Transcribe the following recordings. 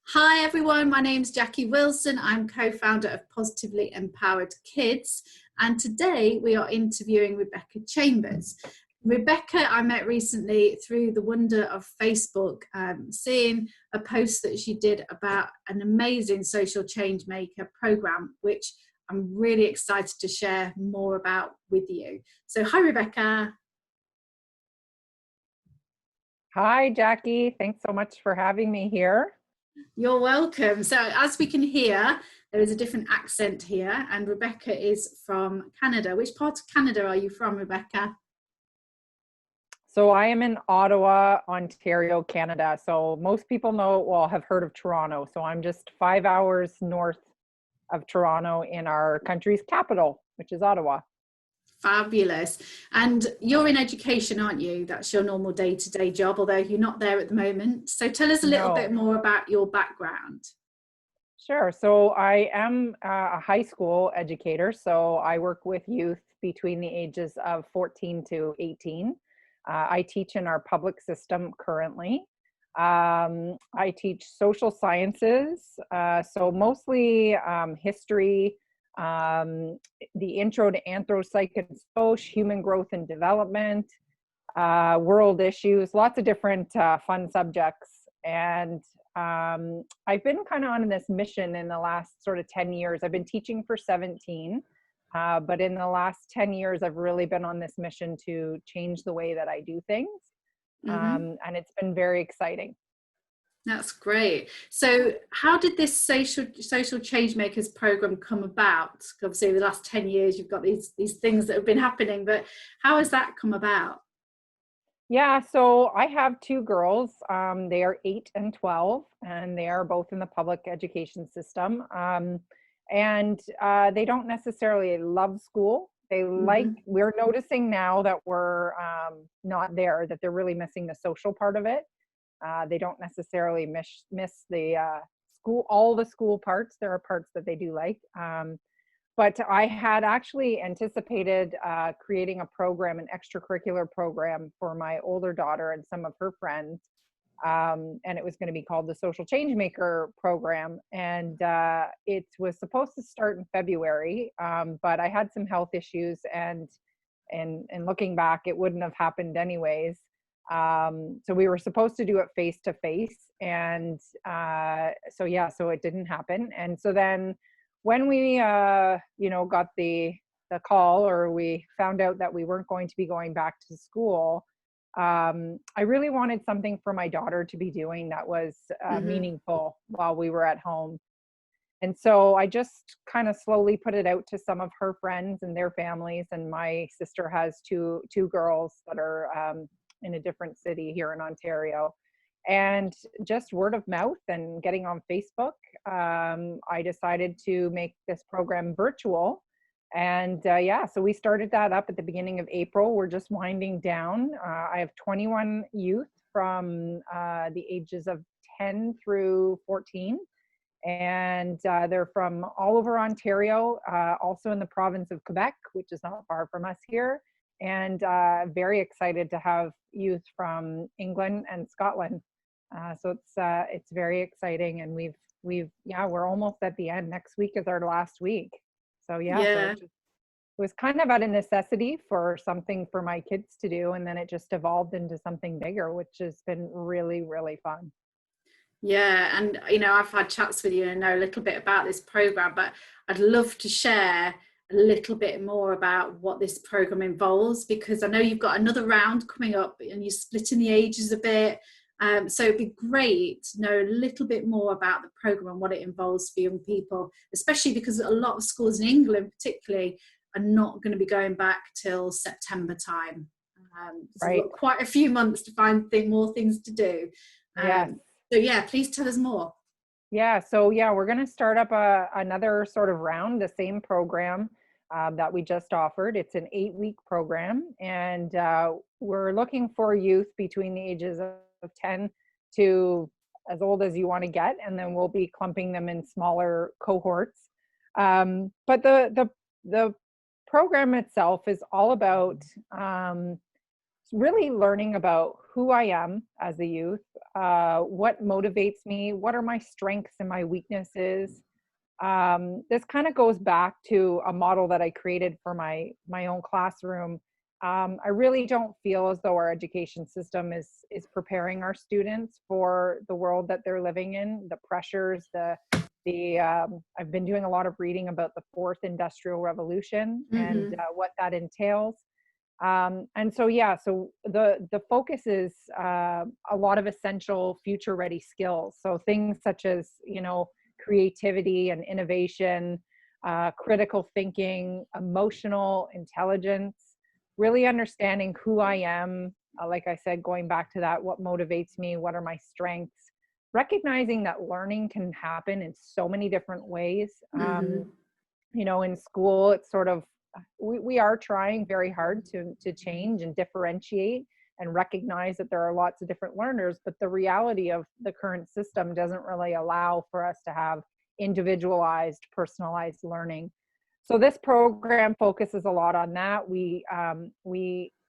Hi everyone, my name's Jackie Wilson. I'm co-founder of Positively Empowered Kids, and today we are interviewing Rebecca Chambers. Rebecca I met recently through the wonder of Facebook, seeing a post that she did about an amazing social change maker program, which I'm really excited to share more about with you. So hi Rebecca. Hi, Jackie. Thanks so much for having me here. You're welcome. So as we can hear, there is a different accent here, and Rebecca is from Canada. Which part of Canada are you from, Rebecca? So I am in Ottawa, Ontario, Canada. So most people have heard of Toronto. So I'm just 5 hours north of Toronto in our country's capital, which is Ottawa. Fabulous. And you're in education, aren't you? That's your normal day-to-day job, although you're not there at the moment. So tell us a little bit No, more about your background. sure. So I am a high school educator. So I work with youth between the ages of 14 to 18. I teach in our public system currently. I teach social sciences, so mostly history, the intro to anthropopsych and soc, human growth and development, world issues, lots of different fun subjects. And I've been kind of on this mission in the last sort of 10 years. I've been teaching for 17. But in the last 10 years, I've really been on this mission to change the way that I do things. And it's been very exciting. That's great. So how did this social change makers program come about? Obviously, the last 10 years, you've got these things that have been happening, but how has that come about? Yeah, so I have two girls. They are 8 and 12, and they are both in the public education system. And they don't necessarily love school. We're noticing now that we're not there, that they're really missing the social part of it. They don't necessarily miss the school, all the school parts. There are parts that they do like. But I had actually anticipated creating a program, an extracurricular program for my older daughter and some of her friends. And it was going to be called the Social Change Maker program. And it was supposed to start in February, but I had some health issues, and looking back, it wouldn't have happened anyways. So we were supposed to do it face to face. And so it didn't happen. And so then when we, got the call, or we found out that we weren't going to be going back to school, I really wanted something for my daughter to be doing that was meaningful while we were at home. And so I just kind of slowly put it out to some of her friends and their families. And my sister has two girls that are in a different city here in Ontario. And just word of mouth and getting on Facebook, I decided to make this program virtual. And so we started that up at the beginning of April. We're just winding down. I have 21 youth from the ages of 10 through 14. And they're from all over Ontario, also in the province of Quebec, which is not far from us here. And very excited to have youth from England and Scotland. So it's very exciting, and we're almost at the end. Next week is our last week. So it was kind of out of necessity for something for my kids to do, and then it just evolved into something bigger, which has been really, really fun. Yeah, and I've had chats with you and know a little bit about this program, but I'd love to share a little bit more about what this program involves, because I know you've got another round coming up and you're splitting the ages a bit. So it'd be great to know a little bit more about the program and what it involves for young people, especially because a lot of schools in England particularly are not going to be going back till September time. So Right. we've got quite a few months to find more things to do. Yes. So please tell us more. So we're going to start up another sort of round, the same program that we just offered. It's an 8-week program, and we're looking for youth between the ages of 10 to as old as you want to get, and then we'll be clumping them in smaller cohorts. But the program itself is all about really learning about who I am as a youth, what motivates me, what are my strengths and my weaknesses. This kind of goes back to a model that I created for my own classroom. I really don't feel as though our education system is preparing our students for the world that they're living in, the pressures, the I've been doing a lot of reading about the fourth industrial revolution and what that entails. And so, yeah, so the focus is a lot of essential future ready skills. So things such as, you know, creativity and innovation, critical thinking, emotional intelligence, really understanding who I am. Like I said, going back to that, what motivates me, what are my strengths, recognizing that learning can happen in so many different ways. You know, in school, it's sort of, we are trying very hard to change and differentiate and recognize that there are lots of different learners, but the reality of the current system doesn't really allow for us to have individualized, personalized learning. So this program focuses a lot on that. We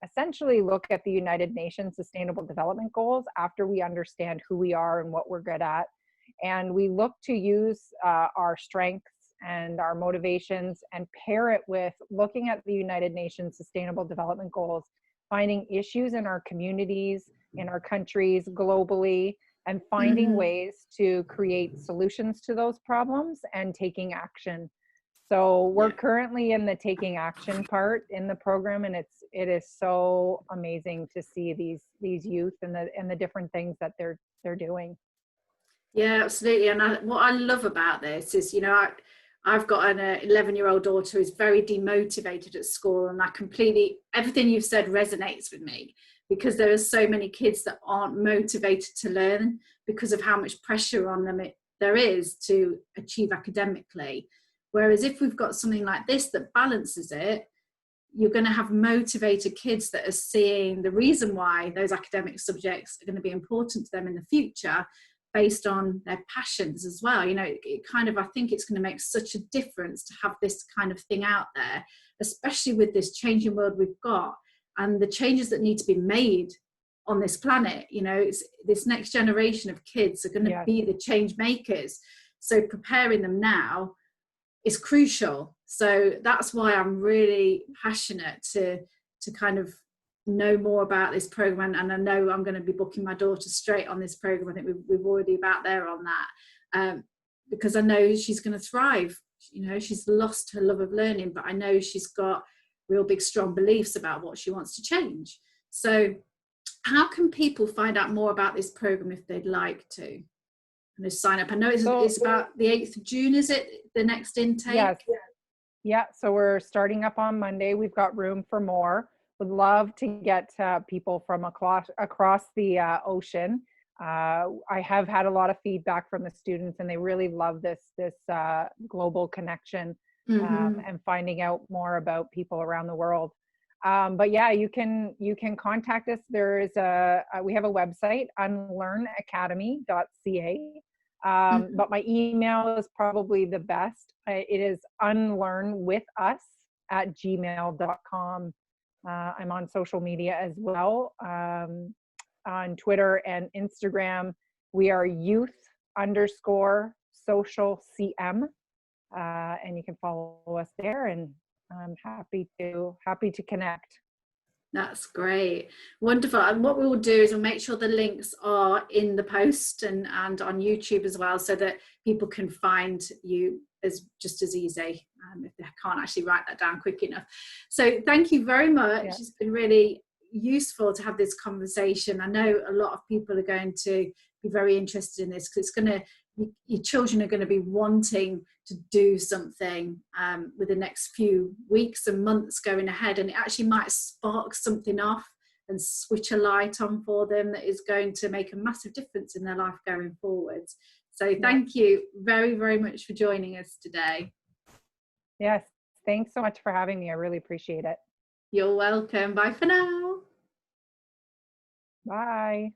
essentially look at the United Nations Sustainable Development Goals after we understand who we are and what we're good at. And we look to use our strengths and our motivations and pair it with looking at the United Nations Sustainable Development Goals, finding issues in our communities, in our countries, globally, and finding ways to create solutions to those problems and taking action. So we're currently in the taking action part in the program, and it is so amazing to see these youth and the different things that they're doing. Yeah, absolutely. And what I love about this is, you know, I've got an 11-year-old daughter who's very demotivated at school, and everything you've said resonates with me, because there are so many kids that aren't motivated to learn because of how much pressure on them there is to achieve academically. Whereas if we've got something like this that balances it, you're going to have motivated kids that are seeing the reason why those academic subjects are going to be important to them in the future based on their passions as well. You know, I think it's going to make such a difference to have this kind of thing out there, especially with this changing world we've got and the changes that need to be made on this planet. You know, it's this next generation of kids are going to be the change makers. So preparing them now is crucial. So that's why I'm really passionate to kind of know more about this program, and I know I'm going to be booking my daughter straight on this program. I think we've already about there on that, because I know she's going to thrive. You know, she's lost her love of learning, but I know she's got real big strong beliefs about what she wants to change. So how can people find out more about this program if they'd like to? And just sign up. I know it's about the 8th of June, is it, the next intake? Yes. Yeah, so we're starting up on Monday. We've got room for more. Would love to get people from across the ocean. I have had a lot of feedback from the students, and they really love this global connection and finding out more about people around the world. But yeah, you can contact us. There's we have a website, unlearnacademy.ca. But my email is probably the best. It is unlearnwithus@gmail.com. I'm on social media as well, on Twitter and Instagram. We are youth_social_CM, and you can follow us there. And I'm happy to connect. That's great. Wonderful. And what we will do is we'll make sure the links are in the post and on YouTube as well, so that people can find you just as easy if they can't actually write that down quick enough. So thank you very much. Yeah. It's been really useful to have this conversation. I know a lot of people are going to be very interested in this, because your children are going to be wanting to do something with the next few weeks and months going ahead, and it actually might spark something off and switch a light on for them that is going to make a massive difference in their life going forwards. So thank you very, very much for joining us today. Yes, thanks so much for having me. I really appreciate it. You're welcome. Bye for now. Bye.